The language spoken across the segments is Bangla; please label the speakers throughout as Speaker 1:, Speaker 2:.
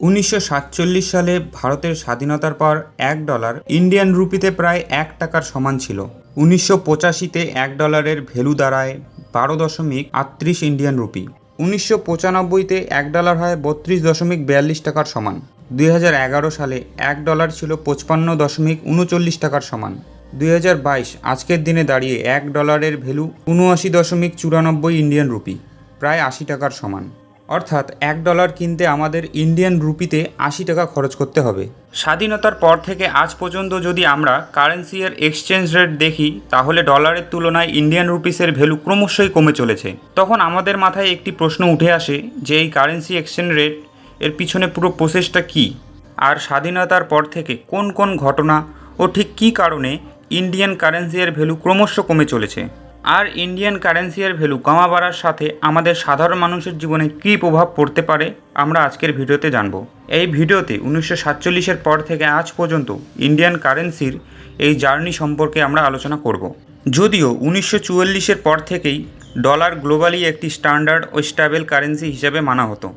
Speaker 1: 1947 সালে ভারতের স্বাধীনতার পর $1 ইন্ডিয়ান রুপিতে প্রায় $1 সমান ছিল। 1985-তে $1 ভ্যালু দাঁড়ায় 12.38 ইন্ডিয়ান রুপি। 1995-তে $1 হয় 32.42 টাকার সমান। 2011 সালে $1 ছিল 55.39 টাকার সমান। 2022 আজকের দিনে দাঁড়িয়ে $1 ভ্যালু 79.94 ইন্ডিয়ান রুপি, প্রায় 80 টাকার সমান। অর্থাৎ $1 কিনতে আমাদের ইন্ডিয়ান রুপিতে 80 টাকা খরচ করতে হবে। স্বাধীনতার পর থেকে আজ পর্যন্ত যদি আমরা কারেন্সি এর এক্সচেঞ্জ রেট দেখি, তাহলে ডলারের তুলনায় ইন্ডিয়ান রুপিসের ভ্যালু ক্রমশই কমে চলেছে। তখন আমাদের মাথায় একটি প্রশ্ন উঠে আসে যে এই কারেন্সি এক্সচেঞ্জ রেট এর পিছনে পুরো প্রসেসটা কী, আর স্বাধীনতার পর থেকে কোন কোন ঘটনা ও ঠিক কী কারণে ইন্ডিয়ান কারেন্সি এর ভ্যালু ক্রমশ কমে চলেছে, আর ইন্ডিয়ান কারেন্সি এর ভ্যালু কমা বাড়ার সাথে আমাদের সাধারণ মানুষের জীবনে কী প্রভাব পড়তে পারে আমরা আজকের ভিডিওতে জানব। এই ভিডিওতে 1947-এর পর থেকে আজ পর্যন্ত ইন্ডিয়ান কারেন্সির এই জার্নি সম্পর্কে আমরা আলোচনা করব। যদিও 1944-এর পর থেকেই ডলার গ্লোবালি একটি স্ট্যান্ডার্ড ও স্টেবল কারেন্সি হিসেবে মানা হতো।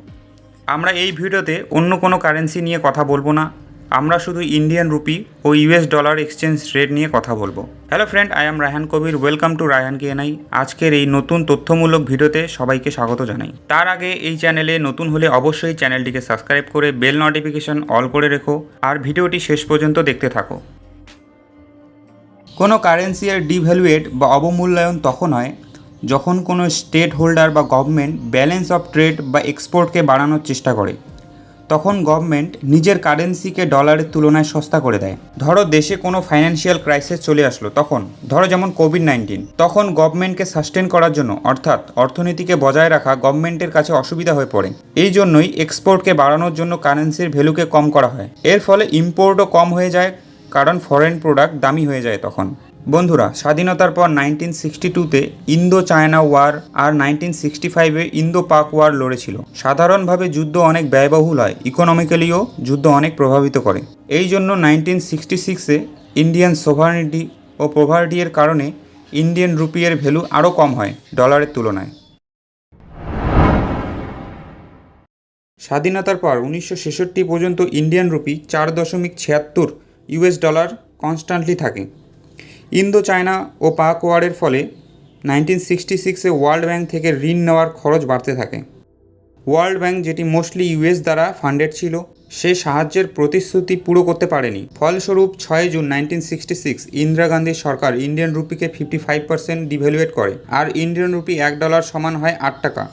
Speaker 1: আমরা এই ভিডিওতে অন্য কোনো কারেন্সি নিয়ে কথা বলবো না, আমরা শুধু ইন্ডিয়ান রুপি ও US ডলার এক্সচেঞ্জ রেট নিয়ে কথা বলবো। Hello friend, I am Raihan Kabir, welcome to Raihan KNI। আজকের এই নতুন তথ্যমূলক ভিডিওতে সবাইকে স্বাগত জানাই। তার আগে এই চ্যানেলে নতুন হলে অবশ্যই চ্যানেলটিকে সাবস্ক্রাইব করে বেল নোটিফিকেশন অল করে রেখো, আর ভিডিওটি শেষ পর্যন্ত দেখতে থাকো। কোনো কারেন্সি এর ডিভ্যালুয়েট বা অবমূল্যায়ন তখন হয় যখন কোনো স্টেট হোল্ডার বা গভর্নমেন্ট ব্যালেন্স অফ ট্রেড বা এক্সপোর্টকে বাড়ানোর চেষ্টা করে। তখন গভর্নমেন্ট নিজের কারেন্সিকে ডলারের তুলনায় সস্তা করে দেয়। ধরো দেশে কোনো ফাইন্যান্সিয়াল ক্রাইসিস চলে আসলো, তখন ধরো যেমন কোভিড-19, তখন গভর্নমেন্টকে সাস্টেন করার জন্য অর্থাৎ অর্থনীতিকে বজায় রাখা গভর্নমেন্টের কাছে অসুবিধা হয়ে পড়ে। এই জন্যই এক্সপোর্টকে বাড়ানোর জন্য কারেন্সির ভ্যালুকে কম করা হয়। এর ফলে ইম্পোর্টও কম হয়ে যায়, কারণ ফরেন প্রোডাক্ট দামি হয়ে যায় তখন। বন্ধুরা, স্বাধীনতার পর 1962-তে ইন্দো চায়না ওয়ার আর 1965-এ ইন্দো পাক ওয়ার লড়েছিল। সাধারণভাবে যুদ্ধ অনেক ব্যয়বহুল হয়, ইকোনমিক্যালিও যুদ্ধ অনেক প্রভাবিত করে। এই জন্য 1966-এ ইন্ডিয়ান সোভারেনিটি ও পভার্টি এর কারণে ইন্ডিয়ান রুপি এর ভ্যালু আরও কম হয় ডলারের তুলনায়। স্বাধীনতার পর 1966 পর্যন্ত Indian rupee 4.76 US dollar constantly থাকে। ইন্দো চায়না ও পাক ওয়ারের ফলে 1966-এ ওয়ার্ল্ড ব্যাংক থেকে ঋণ নেওয়ার খরচ বাড়তে থাকে। ওয়ার্ল্ড ব্যাংক, যেটি মোস্টলি US দ্বারা ফান্ডেড ছিল, সে সাহায্যের প্রতিশ্রুতি পুরো করতে পারেনি। ফলস্বরূপ 6 জুন 1966 ইন্দিরা গান্ধীর সরকার ইন্ডিয়ান রুপিকে 55% ডিভ্যালুয়েট করে, আর ইন্ডিয়ান রুপি $1 সমান হয় 8 টাকা।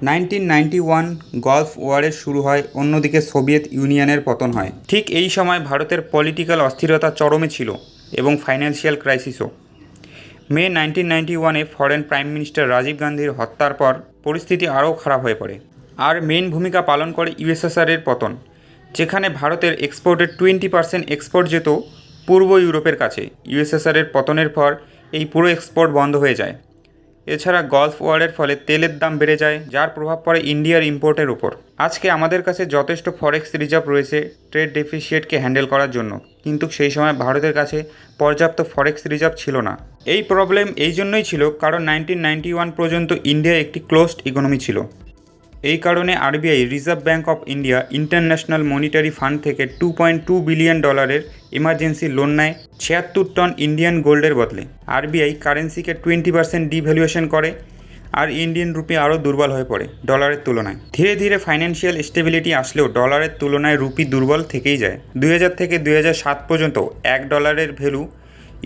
Speaker 1: 1991 গলফ ওয়ারের শুরু হয়, অন্যদিকে সোভিয়েত ইউনিয়নের পতন হয়। ঠিক এই সময় ভারতের পলিটিক্যাল অস্থিরতা চরমে ছিল এবং ফাইন্যান্সিয়াল ক্রাইসিসও। মে 1991-এ ফরেন প্রাইম মিনিস্টার রাজীব গান্ধীর হত্যার পর পরিস্থিতি আরও খারাপ হয়ে পড়ে, আর মেইন ভূমিকা পালন করে USSR-এর পতন, যেখানে ভারতের এক্সপোর্টের 20% এক্সপোর্ট যেত পূর্ব ইউরোপের কাছে। USSR-এর পতনের পর এই পুরো এক্সপোর্ট বন্ধ হয়ে যায়। এছাড়া গলফ ওয়ারের ফলে তেলের দাম বেড়ে যায়, যার প্রভাব পড়ে ইন্ডিয়ার ইম্পোর্টের উপর। আজকে আমাদের কাছে যথেষ্ট ফরেক্স রিজার্ভ রয়েছে ট্রেড ডেফিসিয়েটকে হ্যান্ডেল করার জন্য, কিন্তু সেই সময় ভারতের কাছে পর্যাপ্ত ফরেক্স রিজার্ভ ছিল না। এই প্রবলেম এই জন্যই ছিল কারণ 1991 পর্যন্ত ইন্ডিয়া একটি ক্লোজড ইকোনমি ছিল। এই কারণে RBI, reserve bank of India, international monetary fund থেকে $2.2 বিলিয়ন এমার্জেন্সি লোন নেয় 76 টন ইন্ডিয়ান গোল্ডের বদলে। RBI কারেন্সিকে 20% ডিভ্যালুয়েশন করে, আর ইন্ডিয়ান রুপি আরও দুর্বল হয়ে পড়ে ডলারের তুলনায়। ধীরে ধীরে ফাইন্যান্সিয়াল স্টেবিলিটি আসলেও ডলারের তুলনায় রুপি দুর্বল থেকেই যায়। 2000 থেকে 2007 পর্যন্ত $1 ভ্যালু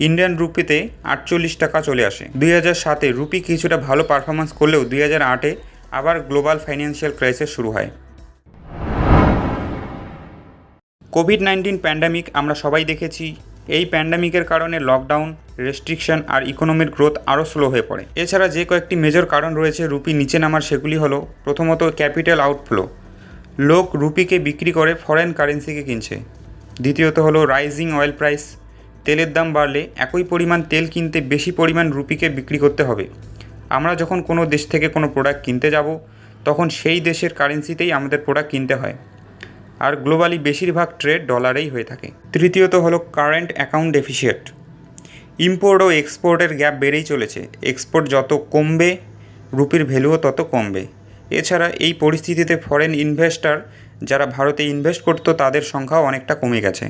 Speaker 1: ইন্ডিয়ান রুপিতে 48 টাকা চলে আসে। 2007-এ রুপি কিছুটা ভালো পারফরমেন্স করলেও 2008-এ আবার গ্লোবাল ফাইন্যান্সিয়াল ক্রাইসিস শুরু হয়। কোভিড-19 প্যান্ডামিক আমরা সবাই দেখেছি। এই প্যান্ডামিকের কারণে লকডাউন, রেস্ট্রিকশন আর ইকোনমির গ্রোথ আরও স্লো হয়ে পড়ে। এছাড়া যে কয়েকটি মেজর কারণ রয়েছে রুপি নিচে নামার, সেগুলি হলো প্রথমত ক্যাপিটাল আউটফ্লো, লোক রুপিকে বিক্রি করে ফরেন কারেন্সিকে কিনছে। দ্বিতীয়ত হলো রাইজিং অয়েল প্রাইস, তেলের দাম বাড়লে একই পরিমাণ তেল কিনতে বেশি পরিমাণ রুপিকে বিক্রি করতে হবে। আমরা যখন কোনো দেশ থেকে কোনো প্রোডাক্ট কিনতে যাব, তখন সেই দেশের কারেন্সিতেই আমাদের প্রোডাক্ট কিনতে হয়, আর গ্লোবালি বেশিরভাগ ট্রেড ডলারেই হয়ে থাকে। তৃতীয়ত হলো কারেন্ট অ্যাকাউন্ট ডেফিসিয়েট, ইম্পোর্ট ও এক্সপোর্টের গ্যাপ বেড়েই চলেছে। এক্সপোর্ট যত কমবে রুপির ভ্যালুও তত কমবে। এছাড়া এই পরিস্থিতিতে ফরেন ইনভেস্টর যারা ভারতে ইনভেস্ট করতো তাদের সংখ্যাও অনেকটা কমে গেছে।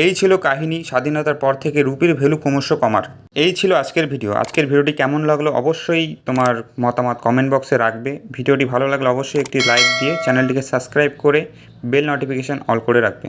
Speaker 1: এই ছিল কাহিনী স্বাধীনতার পর থেকে রুপির ভ্যালু ক্রমশ কমার। এই ছিল আজকের ভিডিও। আজকের ভিডিওটি কেমন লাগলো অবশ্যই তোমার মতামত কমেন্ট বক্সে রাখবে। ভিডিওটি ভালো লাগলে অবশ্যই একটি লাইক দিয়ে চ্যানেলটিকে সাবস্ক্রাইব করে বেল নোটিফিকেশান অল করে রাখবে।